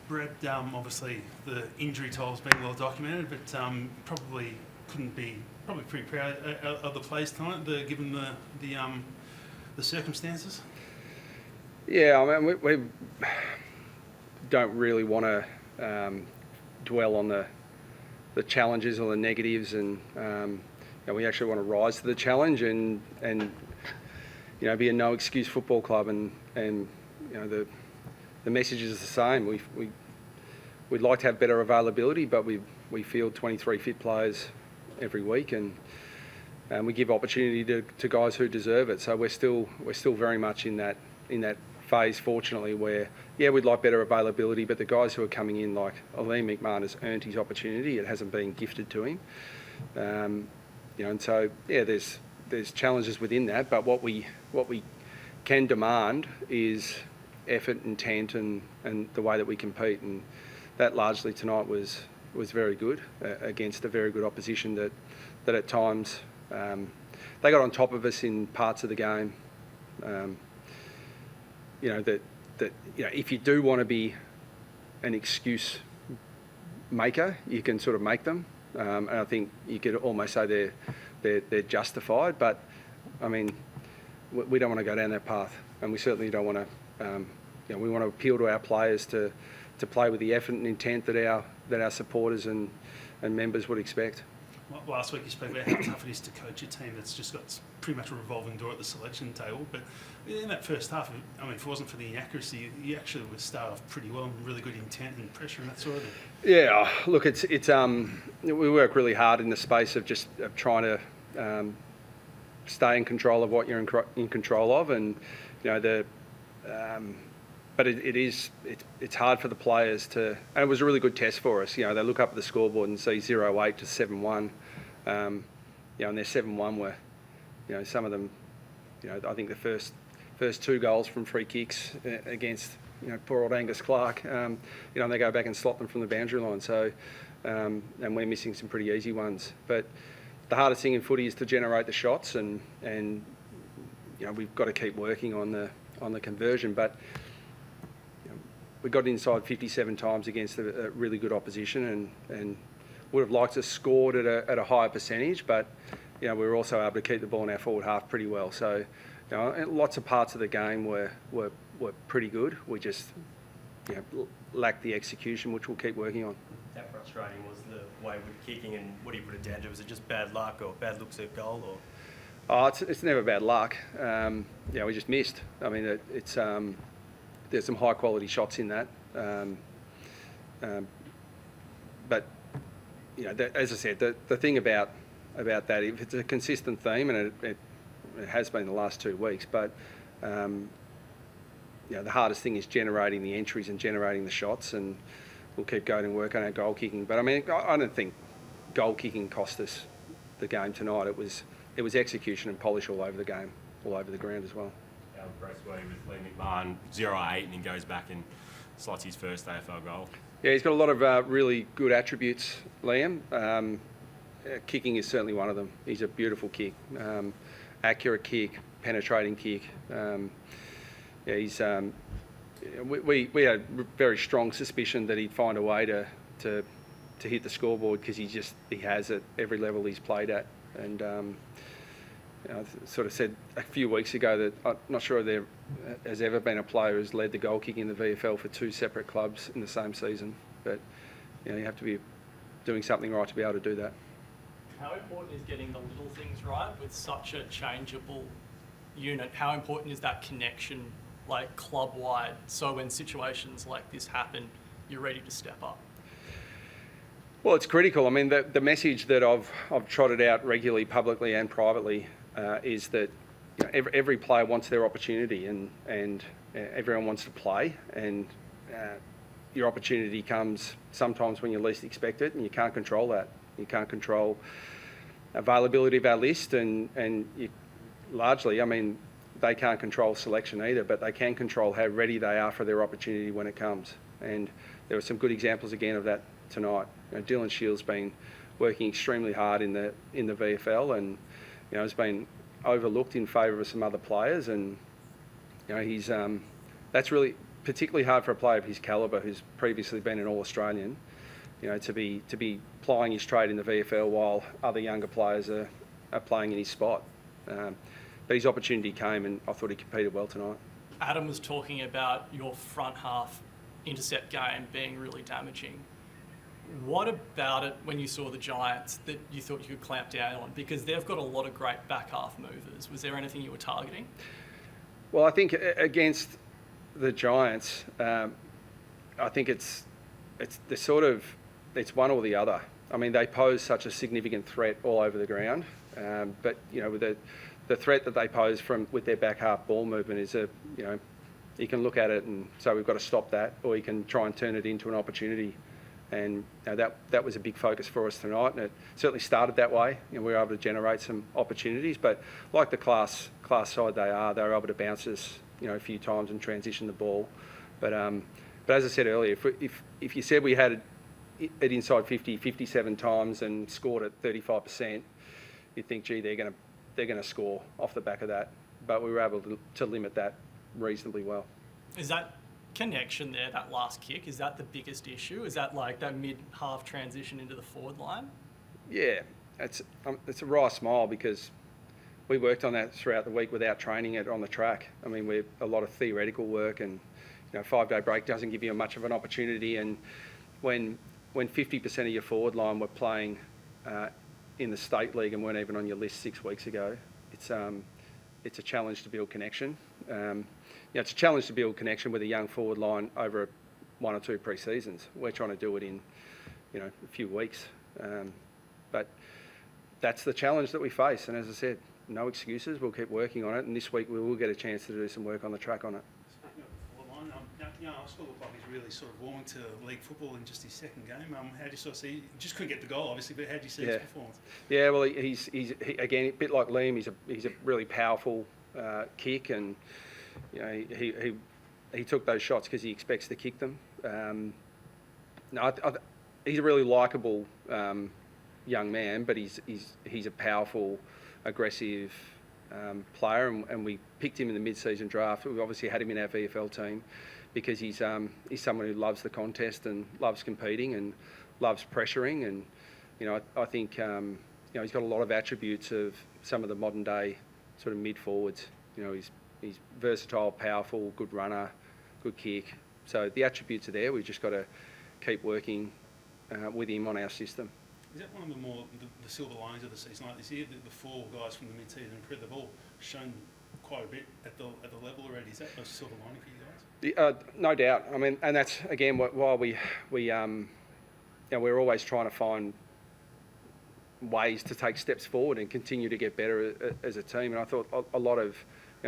Brad, obviously the injury toll's been well documented, but probably pretty proud of the players tonight, given the circumstances. Yeah, I mean, we don't really want to dwell on the challenges or the negatives, and we actually want to rise to the challenge and be a no excuse football club, and the message is the same. We'd like to have better availability, but we field 23 fit players every week, and we give opportunity to guys who deserve it. So we're still very much in that phase, fortunately, where we'd like better availability, but the guys who are coming in, like Liam McMahon, has earned his opportunity. It hasn't been gifted to him, and so there's challenges within that. But what we can demand is effort, intent, and the way that we compete, and that largely tonight was very good against a very good opposition that at times they got on top of us in parts of the game. If you do want to be an excuse maker, you can sort of make them, and I think you could almost say they're justified. But I mean, we don't want to go down that path, and we certainly don't want to. We want to appeal to our players to play with the effort and intent that our supporters and members would expect. Last week you spoke about how tough it is to coach a team that's just got pretty much a revolving door at the selection table. But in that first half, I mean, if it wasn't for the inaccuracy, you actually would start off pretty well and really good intent and pressure and that sort of thing. Yeah, look, it's we work really hard in the space of just trying to stay in control of what you're in control of, and but it's hard for the players to, and it was a really good test for us. They look up at the scoreboard and see 0-8 to 7-1, and their 7-1 were, some of them, I think the first two goals from free kicks against, poor old Angus Clark, they go back and slot them from the boundary line. So, and we're missing some pretty easy ones. But the hardest thing in footy is to generate the shots, and we've got to keep working on the conversion. But we got inside 57 times against a really good opposition, and would have liked to have scored at a higher percentage, but we were also able to keep the ball in our forward half pretty well. So lots of parts of the game were pretty good. We just lacked the execution, which we'll keep working on. How frustrating was the way with kicking, and what do you put it down to? Was it just bad luck or bad looks at goal? Or? Oh, it's never bad luck. We just missed. I mean, it's there's some high quality shots in that, but as I said, the thing about that, if it's a consistent theme, and it has been the last 2 weeks, but the hardest thing is generating the entries and generating the shots, and we'll keep going and work on our goal kicking. But I mean, I don't think goal kicking cost us the game tonight. It was execution and polish all over the game, all over the ground as well. How impressed were you with Liam McMahon, 0-8, and he goes back and slots his first AFL goal? Yeah, he's got a lot of really good attributes, Liam. Kicking is certainly one of them. He's a beautiful kick, accurate kick, penetrating kick. He's. We had very strong suspicion that he'd find a way to hit the scoreboard, because he has at every level he's played at, and. I sort of said a few weeks ago that I'm not sure there has ever been a player who's led the goal kick in the VFL for 2 separate clubs in the same season. But you have to be doing something right to be able to do that. How important is getting the little things right with such a changeable unit? How important is that connection, like club-wide, so when situations like this happen, you're ready to step up? Well, it's critical. I mean, the message that I've trotted out regularly, publicly and privately, is that every player wants their opportunity, and everyone wants to play, and your opportunity comes sometimes when you least expect it, and you can't control that. You can't control availability of our list, and you, largely, I mean, they can't control selection either, but they can control how ready they are for their opportunity when it comes. And there were some good examples again of that tonight. Dylan Shields been working extremely hard in the VFL, and has been overlooked in favour of some other players, and he's that's really particularly hard for a player of his calibre, who's previously been an All-Australian, to be plying his trade in the VFL while other younger players are playing in his spot. But his opportunity came, and I thought he competed well tonight. Adam was talking about your front half intercept game being really damaging. What about it when you saw the Giants that you thought you could clamp down on? Because they've got a lot of great back half movers. Was there anything you were targeting? Well, I think against the Giants, I think it's one or the other. I mean, they pose such a significant threat all over the ground, but with the threat that they pose with their back half ball movement is you can look at it and say we've got to stop that, or you can try and turn it into an opportunity. And that was a big focus for us tonight, and it certainly started that way. We were able to generate some opportunities, but like the class side they were able to bounce us a few times and transition the ball. But as I said earlier, if you said we had it inside 50, 57 times and scored at 35%, you'd think, gee, they're going to score off the back of that. But we were able to limit that reasonably well. Is that connection there, that last kick, is that the biggest issue? Is that like that mid-half transition into the forward line? Yeah, it's a wry smile because we worked on that throughout the week without training it on the track. I mean, we're a lot of theoretical work, and 5-day break doesn't give you much of an opportunity. And when 50% of your forward line were playing in the state league and weren't even on your list 6 weeks ago, it's a challenge to build connection. It's a challenge to build connection with a young forward line over 1 or 2 pre-seasons. We're trying to do it in, a few weeks. But that's the challenge that we face. And as I said, no excuses. We'll keep working on it. And this week we will get a chance to do some work on the track on it. Speaking of the forward line, Oscar looked like he's really sort of warming to league football in just his second game. How do you sort of see? He just couldn't get the goal, obviously, but how do you see his performance? Yeah, well, he's again a bit like Liam. He's a really powerful kick, and he took those shots because he expects to kick them. He's a really likeable young man, but he's a powerful, aggressive player, and we picked him in the mid-season draft. We obviously had him in our VFL team because he's someone who loves the contest and loves competing and loves pressuring, and I think he's got a lot of attributes of some of the modern day sort of mid forwards. He's versatile, powerful, good runner, good kick. So the attributes are there. We've just got to keep working with him on our system. Is that one of the silver linings of the season like this year? The 4 guys from the mid-season they've all shown quite a bit at the level already. Is that a silver lining for you guys? No doubt. I mean, and that's again why we're always trying to find ways to take steps forward and continue to get better as a team. And I thought a lot of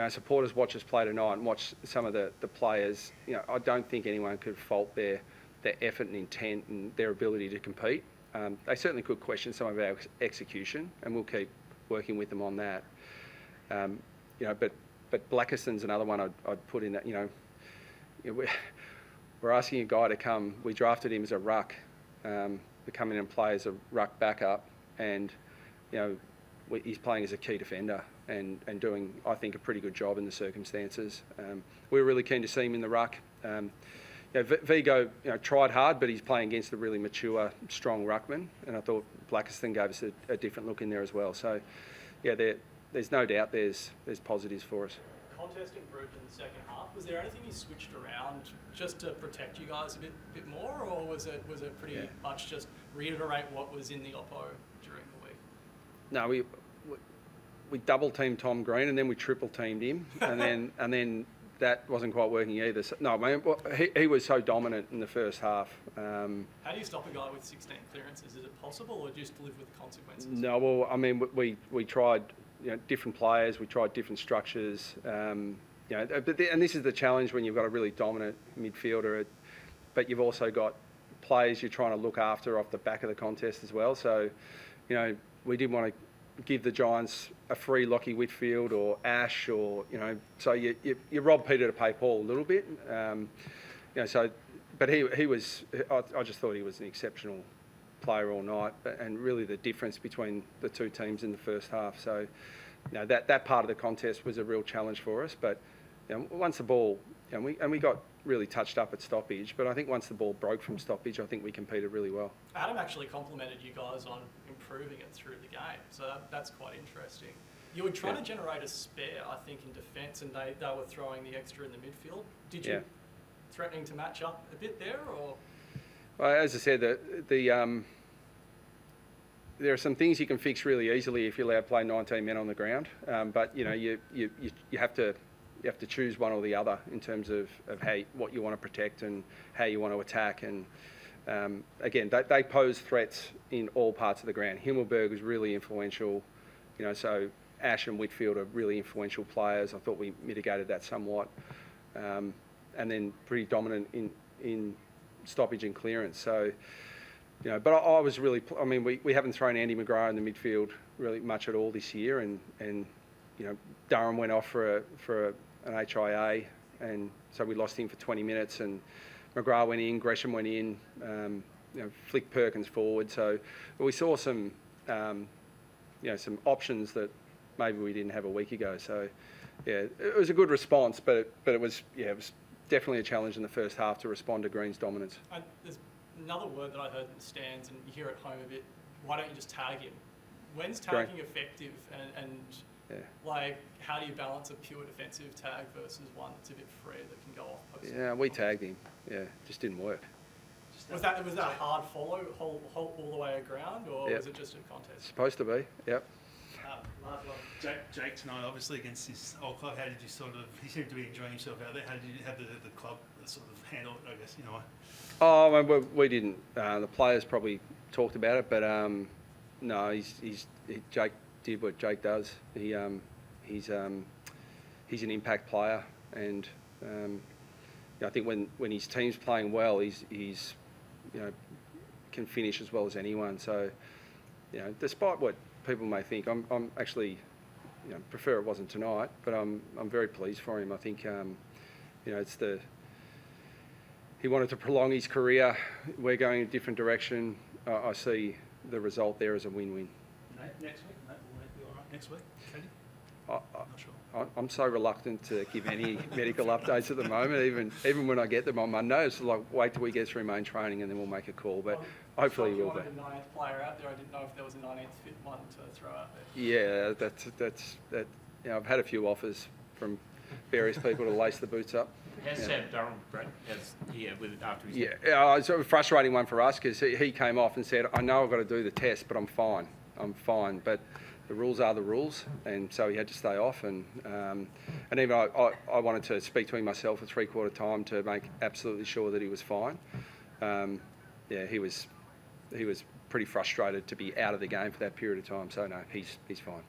supporters watch us play tonight and watch some of the players. I don't think anyone could fault their effort and intent and their ability to compete. They certainly could question some of our execution, and we'll keep working with them on that. But Blackiston's another one I'd put in that. We're asking a guy to come. We drafted him as a ruck, to come in and play as a ruck backup, and he's playing as a key defender and doing, I think, a pretty good job in the circumstances. We were really keen to see him in the ruck. Vigo tried hard, but he's playing against a really mature, strong ruckman, and I thought Blackiston gave us a different look in there as well. So, there's no doubt there's positives for us. Contest improved in the second half. Was there anything you switched around just to protect you guys a bit more, or was it pretty much just reiterate what was in the oppo during the week? No, we double teamed Tom Green, and then we triple teamed him, and then that wasn't quite working either. So, no, man, he was so dominant in the first half. How do you stop a guy with 16 clearances? Is it possible, or just live with the consequences? No, well, I mean, we tried different players, we tried different structures. And this is the challenge when you've got a really dominant midfielder, but you've also got players you're trying to look after off the back of the contest as well. So, we didn't want to give the Giants a free Lockie Whitfield or Ash, or so you rob Peter to pay Paul a little bit. But he was. I just thought he was an exceptional player all night, and really the difference between the two teams in the first half. So, that part of the contest was a real challenge for us. But once the ball, and we got really touched up at stoppage, but I think once the ball broke from stoppage, I think we competed really well. Adam actually complimented you guys on improving it through the game, so that's quite interesting. You were trying to generate a spare, I think, in defence, and they were throwing the extra in the midfield. Did you threatening to match up a bit there, or? Well, as I said, there are some things you can fix really easily if you allow to play 19 men on the ground, but you have to choose one or the other in terms of what you want to protect and how you want to attack. And again, they pose threats in all parts of the ground. Himmelberg was really influential, so Ash and Whitfield are really influential players. I thought we mitigated that somewhat, and then pretty dominant in stoppage and clearance. So, but I was really. I mean, we haven't thrown Andy McGrath in the midfield really much at all this year, and Durham went off for an HIA, and so we lost him for 20 minutes, and McGrath went in, Gresham went in, flicked Perkins forward. So we saw some options that maybe we didn't have a week ago. So it was a good response, but it was definitely a challenge in the first half to respond to Green's dominance. There's another word that I heard in the stands, and you hear at home a bit. Why don't you just tag him? When's tagging effective, and how do you balance a pure defensive tag versus one that's a bit free that can go off post? Yeah, we tagged him. Yeah, just didn't work. Was that a hard follow all the way around, or was it just a contest? Supposed to be. Yep. Last one. Jake tonight, obviously against his old club. How did you he seemed to be enjoying himself out there. How did you have the club sort of handle it? I guess Oh, well, we didn't. The players probably talked about it, but no, Jake did what Jake does. He's an impact player, and I think when his team's playing well, he's can finish as well as anyone. So despite what people may think, I'm actually prefer it wasn't tonight, but I'm very pleased for him. I think it's he wanted to prolong his career. We're going in a different direction. I see the result there as a win-win. Next week, will be all right. Next week, Katie? I'm not sure. I'm so reluctant to give any medical updates at the moment. Even when I get them on Monday, it's like wait till we get through main training and then we'll make a call. But hopefully we'll be. You wanted a 9th player out there. I didn't know if there was a 19th fit one to throw out there. Yeah, that's. I've had a few offers from various people to lace the boots up. How's Sam Durham, Brad? After his it's a frustrating one for us because he came off and said, I know I've got to do the test, but I'm fine. But the rules are the rules, and so he had to stay off. And even I wanted to speak to him myself at 3/4 time to make absolutely sure that he was fine. He was pretty frustrated to be out of the game for that period of time. So no, he's fine.